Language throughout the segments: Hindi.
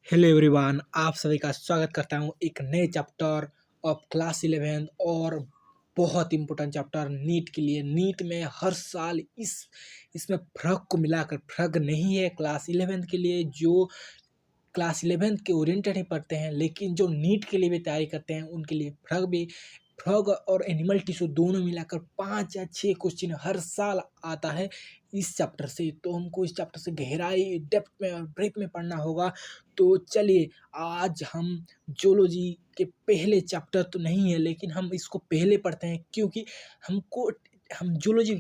हेलो एवरीवन, आप सभी का स्वागत करता हूं एक नए चैप्टर ऑफ क्लास 11 और बहुत इम्पोर्टेंट चैप्टर नीट के लिए। नीट में हर साल इसमें फ्रग को मिलाकर, फ्रग नहीं है क्लास 11 के लिए, जो क्लास 11 के ओरिएंटेड ही पढ़ते हैं, लेकिन जो नीट के लिए भी तैयारी करते हैं उनके लिए फ्रग और एनिमल टिश्यू दोनों मिलाकर 5 या 6 क्वेश्चन हर साल आता है इस चैप्टर से। तो हमको इस चैप्टर से गहराई, डेप्थ में और ब्रेथ में पढ़ना होगा। तो चलिए, आज हम जूलॉजी के पहले चैप्टर तो नहीं है, लेकिन हम इसको पहले पढ़ते हैं, क्योंकि हमको हम जूलॉजी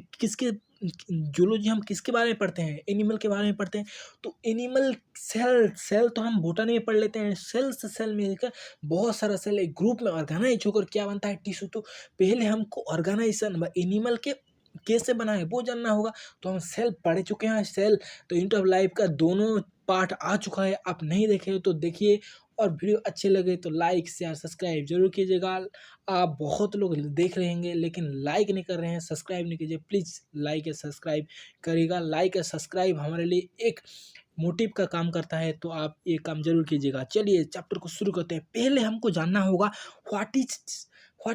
हम किसके बारे में पढ़ते हैं? एनिमल के बारे में पढ़ते हैं। तो एनिमल सेल तो हम बॉटनी में पढ़ लेते हैं। सेल से सेल मिलकर बहुत सारा सेल एक ग्रुप में ऑर्गेनाइज होकर क्या बनता है? टिश्यू। तो पहले हमको ऑर्गेनाइजेशन एनिमल के कैसे बना है वो जानना होगा। तो हम सेल पढ़ चुके हैं। सेल तो यूनिट ऑफ लाइफ का दोनों पार्ट आ चुका है। आप नहीं देखे हो तो देखिए, और वीडियो अच्छे लगे तो लाइक शेयर सब्सक्राइब जरूर कीजिएगा। आप बहुत लोग देख रहे होंगे लेकिन लाइक नहीं कर रहे हैं, सब्सक्राइब नहीं कीजिए। प्लीज़ लाइक या सब्सक्राइब करिएगा। लाइक या सब्सक्राइब हमारे लिए एक मोटिव का काम करता है, तो आप ये काम जरूर कीजिएगा। चलिए चैप्टर को शुरू करते हैं। पहले हमको जानना होगा व्हाट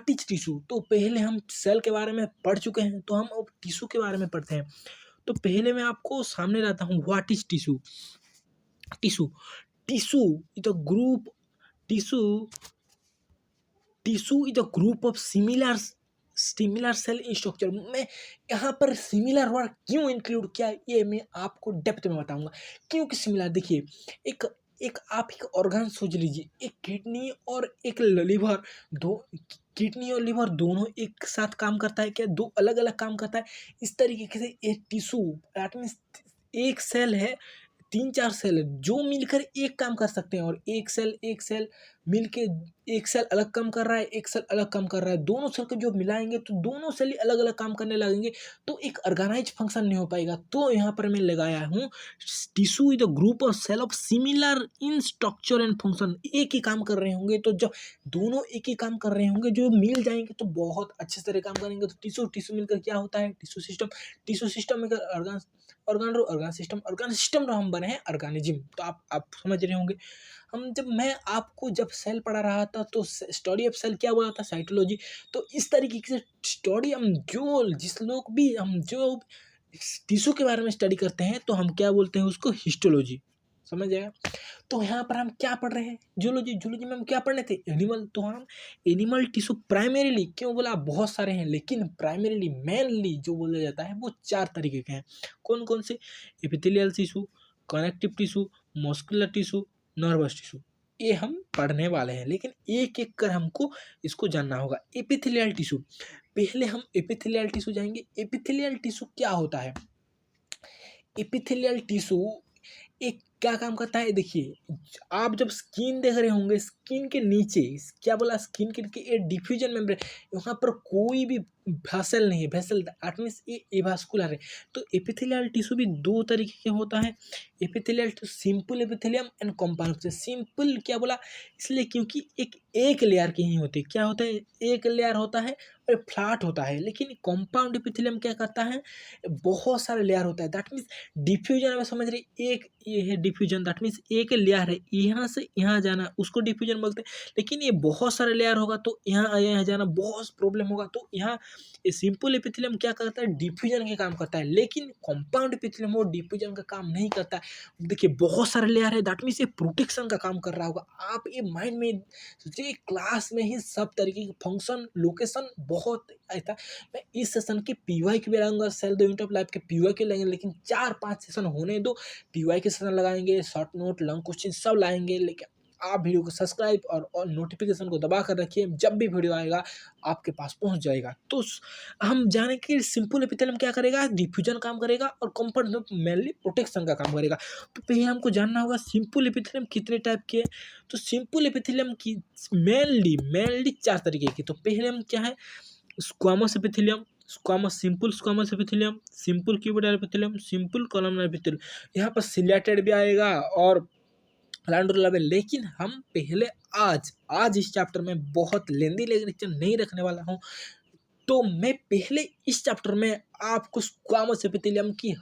इज टिश्यू। तो पहले हम सेल के बारे में पढ़ चुके हैं, तो हम अब टिश्यू के बारे में पढ़ते हैं। तो पहले मैं आपको सामने लाता हूँ what is tissue. Tissue tissue is a group tissue tissue is a group of similar cell structure. मैं यहाँ पर सिमिलर वर्ड क्यों इंक्लूड किया, ये मैं आपको डेप्थ में बताऊंगा। क्योंकि सिमिलर, देखिए, एक एक आप एक ऑर्गन सोच लीजिए, एक किडनी और एक लिवर, दो किडनी और लिवर दोनों एक साथ काम करता है क्या? दो अलग अलग काम करता है। इस तरीके से एक टिश्यू दैट मीन्स एक सेल है, 3-4 सेल है जो मिलकर एक काम कर सकते हैं। और एक सेल मिलके, एक सेल अलग काम कर रहा है, एक सेल अलग काम कर रहा है, दोनों सेल को जो मिलाएंगे तो दोनों सेल ही अलग अलग काम करने लगेंगे, तो एक ऑर्गेनाइज फंक्शन नहीं हो पाएगा। तो यहाँ पर मैं लगाया हूँ tissue is the group of cell of similar in structure and function. एक ही काम कर रहे होंगे, तो जब दोनों एक ही काम कर रहे होंगे, जो मिल जाएंगे तो बहुत अच्छे तरह काम करेंगे। तो टिश्यू टिश्यू मिलकर क्या होता है? टिश्यू सिस्टम मिलकर ऑर्गन सिस्टम हम बने हैं ऑर्गेनिज्म। तो आप समझ रहे होंगे। जब सेल पढ़ा रहा था तो स्टडी ऑफ सेल क्या बोला था? साइटोलॉजी। तो इस तरीके से स्टडी हम जो टिश्यू के बारे में स्टडी करते हैं तो हम क्या बोलते हैं उसको? हिस्टोलॉजी। समझ आया? तो यहाँ पर हम क्या पढ़ रहे हैं? जूलॉजी में हम क्या पढ़ रहे थे? एनिमल। तो हम एनिमल टिश्यू प्राइमरीली क्यों बोला? बहुत सारे हैं, लेकिन प्राइमरीली मेनली जो बोला जाता है वो 4 तरीके के हैं। कौन कौन से? Epithelial tissue, connective tissue, muscular tissue, nervous tissue. ये हम पढ़ने वाले हैं, लेकिन एक एक कर हमको इसको जानना होगा। एपिथेलियल टिश्यू, पहले हम एपिथेलियल टिश्यू जाएंगे। एपिथेलियल टिश्यू क्या होता है? एपिथेलियल टिश्यू एक क्या काम करता है? देखिए, आप जब स्किन देख रहे होंगे, स्किन के नीचे क्या बोला? स्किन के नीचे एक डिफ्यूजन मेम्ब्रेन, वहाँ पर कोई भी वेसल नहीं है। वेसल दैट मीन्स ये एवास्कुलर है। तो एपिथेलियल टिश्यू भी 2 तरीके के होता है। Epithelial tissue simple epithelium and compound. Simple क्या बोला? इसलिए क्योंकि एक लेयर की ही होती है। क्या होता है? एक लेयर होता है और फ्लैट होता है। लेकिन कॉम्पाउंड एपिथेलियम क्या करता है? बहुत सारे लेयर होता है। दैट मीन्स डिफ्यूजन में समझ रहे, एक ये है डिफ्यूजन, दैट मीन्स एक लेयर है, यहाँ से यहाँ जाना उसको डिफ्यूजन बोलते हैं। लेकिन ये बहुत सारे लेयर होगा तो यहाँ यहाँ जाना बहुत प्रॉब्लम होगा। तो यहाँ ये सिंपल एपिथेलियम क्या करता है? डिफ्यूजन के काम करता है। लेकिन कंपाउंड एपिथेलियम वो डिफ्यूजन का काम नहीं करता है। देखिए, बहुत सारे लेयर है, दैट मीन्स ये प्रोटेक्शन का काम कर रहा होगा। आप ये माइंड में सोचिए, क्लास में ही सब तरीके के फंक्शन लोकेशन बहुत आता है। मैं इस सेशन के पीवाई की भी लगाऊंगा, cell the unit of life के पीवाई के लगेंगे, लेकिन 4-5 सेशन होने दो। पीवाई के सेशन लगाएंगे, शॉर्ट नोट, लॉन्ग क्वेश्चन सब लाएंगे। लेकिन आप वीडियो को सब्सक्राइब और नोटिफिकेशन को दबा कर रखिए, जब भी वीडियो आएगा आपके पास पहुंच जाएगा। तो हम जाने कि सिंपल एपिथेलियम क्या करेगा? डिफ्यूजन काम करेगा, और कंपाउंड मेनली प्रोटेक्शन का काम करेगा। तो पहले हमको जानना होगा सिंपल एपिथेलियम कितने टाइप के हैं। तो सिंपल एपिथेलियम की मेनली 4 तरीके की। तो पहले हम क्या है? Squamous epithelium, squamous epithelium, simple cuboidal epithelium, simple columnar epithelium. यहाँ पर सिलेटेड भी आएगा और लैंडर लेवल। लेकिन हम पहले आज इस चैप्टर में बहुत लेंदी लेक्चर नहीं रखने वाला हूँ। तो मैं पहले इस चैप्टर में आपको स्क्वामस एपिथेलियम की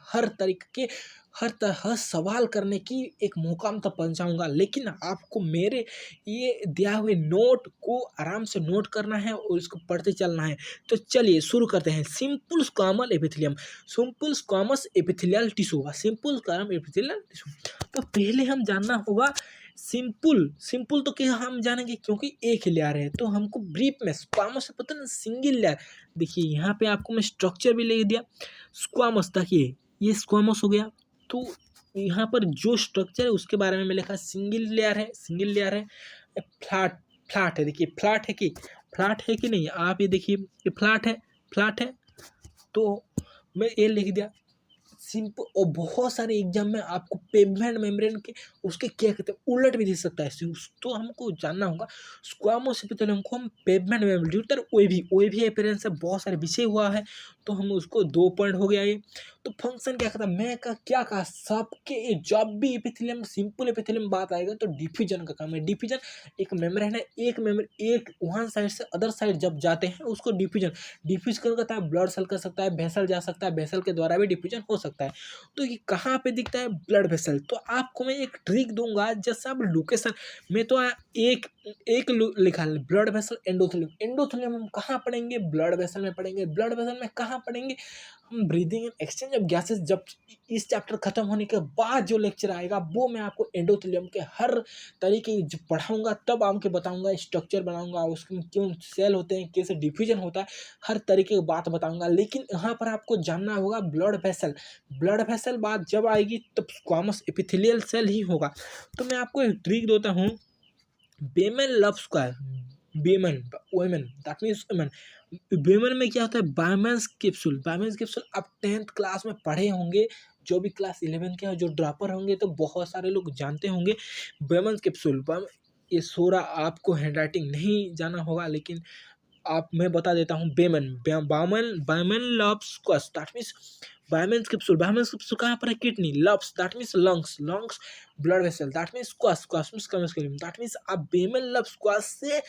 हर सवाल करने की एक मुकाम तक पहुँचाऊँगा। लेकिन आपको मेरे ये दिया हुए नोट को आराम से नोट करना है और इसको पढ़ते चलना है। तो चलिए शुरू करते हैं। Simple squamous epithelium, simple squamous epithelial tissue होगा, सिंपल स्क्वामस एपिथेलियल टिश्यू। तो पहले हम जानना होगा सिंपल, सिंपल तो क्या हम जानेंगे क्योंकि एक ही लेयर है, तो हमको ब्रीफ में स्क्वामस से पता ना सिंगल लेयर। देखिए यहाँ पे आपको मैं स्ट्रक्चर भी लिख दिया स्क्वामस, देखिए ये स्क्वामस हो गया। तो यहाँ पर जो स्ट्रक्चर है उसके बारे में मैं लिखा सिंगल लेयर है, सिंगल लेयर है। फ्लैट, फ्लैट है, देखिए फ्लैट है कि, फ्लैट है कि नहीं, आप ये देखिए ये फ्लैट है, फ्लैट है। तो मैं ये लिख दिया सिंपल। और बहुत सारे एग्जाम में आपको पेवमेंट मेम्ब्रेन के उसके क्या कहते हैं उलट भी दे सकता है, तो हमको जानना होगा स्क्वामोस एपिथेलियम को हम पेवमेंट मेम्ब्रेन ओएवी अपीयरेंस से बहुत सारे विषय हुआ है, तो हम उसको 2 पॉइंट हो गया ये। तो फंक्शन क्या कहता है, मैं का क्या कहा सबके, जब भी एपिथेलियम सिंपल एपिथेलियम बात आएगा तो डिफ्यूजन का काम है। डिफ्यूजन एक मेम्ब्रेन है, एक मेम्ब्रेन एक वन साइड से अदर साइड जब जाते हैं उसको डिफ्यूजन, डिफ्यूज कर सकता है, ब्लड सेल कर सकता है, वेसल जा सकता है, वेसल के द्वारा भी डिफ्यूजन हो सकता है। तो ये कहाँ पे दिखता है, ब्लड वेसल। तो आपको मैं एक ट्रिक दूंगा, जैसे आप लोकेशन में तो एक एक लिखा है ब्लड वेसल एंडोथेलियम, एंडोथेलियम हम कहाँ पढ़ेंगे, ब्लड वेसल में पढ़ेंगे, ब्लड वेसल में कहाँ पढ़ेंगे हम, breathing and exchange of gases. जब इस चैप्टर खत्म होने के बाद जो लेक्चर आएगा वो मैं आपको एंडोथेलियम के हर तरीके जो पढ़ाऊंगा तब आपको बताऊंगा, स्ट्रक्चर बनाऊंगा, उसमें क्यों सेल होते हैं, कैसे डिफ्यूजन होता है, हर तरीके की बात बताऊंगा। लेकिन यहाँ पर आपको जानना होगा ब्लड वेसल, ब्लड वेसल बात जब आएगी तब स्क्वामस एपिथेलियल सेल ही होगा। तो मैं आपको एक ट्रिक देता हूँ, Bowman love square, Bowman women that means women. Bowman में क्या होता है, बायमेंस कैप्सूल, बायमेंस कैप्सूल आप 10th क्लास में पढ़े होंगे, जो भी क्लास 11 के जो ड्रॉपर होंगे तो बहुत सारे लोग जानते होंगे बेमन कैप्सूल। ये सोरा आपको हैंडराइटिंग नहीं जाना होगा, लेकिन आप मैं बता देता हूँ बेमन, बामन बायमन लव्स क्वस that means Bowman's capsule, Bowman's capsule कहाँ पर है, kidney, loves that means lungs, lungs blood vessel that means क्वस, क्वस मीन्स कमस्कुलम दैट मीन्स आप बेमन लव्स क्वस से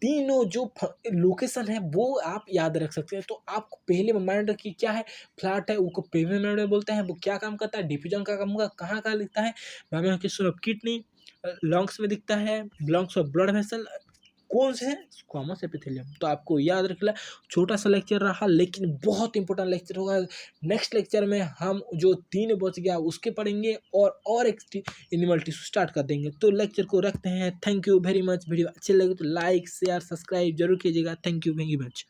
तीनों जो लोकेशन है वो आप याद रख सकते हैं। तो आपको पहले में माइंड रखिए क्या है, फ्लैट है वो पेमेंट मेमोरी बोलते हैं, वो क्या काम करता है, डिफ्यूजन का काम होगा, कहाँ कहाँ लिखता है, बायमेंस कैप्सूल ऑफ किडनी, लंग्स में दिखता है, लंग्स ऑफ ब्लड वेसल कौन से है, स्क्वामस एपिथेलियम। तो आपको याद रखना, छोटा सा लेक्चर रहा लेकिन बहुत इंपॉर्टेंट लेक्चर होगा। नेक्स्ट लेक्चर में हम जो 3 बच गया उसके पढ़ेंगे और एक एनिमल टिश्यू स्टार्ट कर देंगे। तो लेक्चर को रखते हैं। Thank you very much. Video अच्छे लगे तो लाइक शेयर सब्सक्राइब जरूर कीजिएगा। Thank you very much.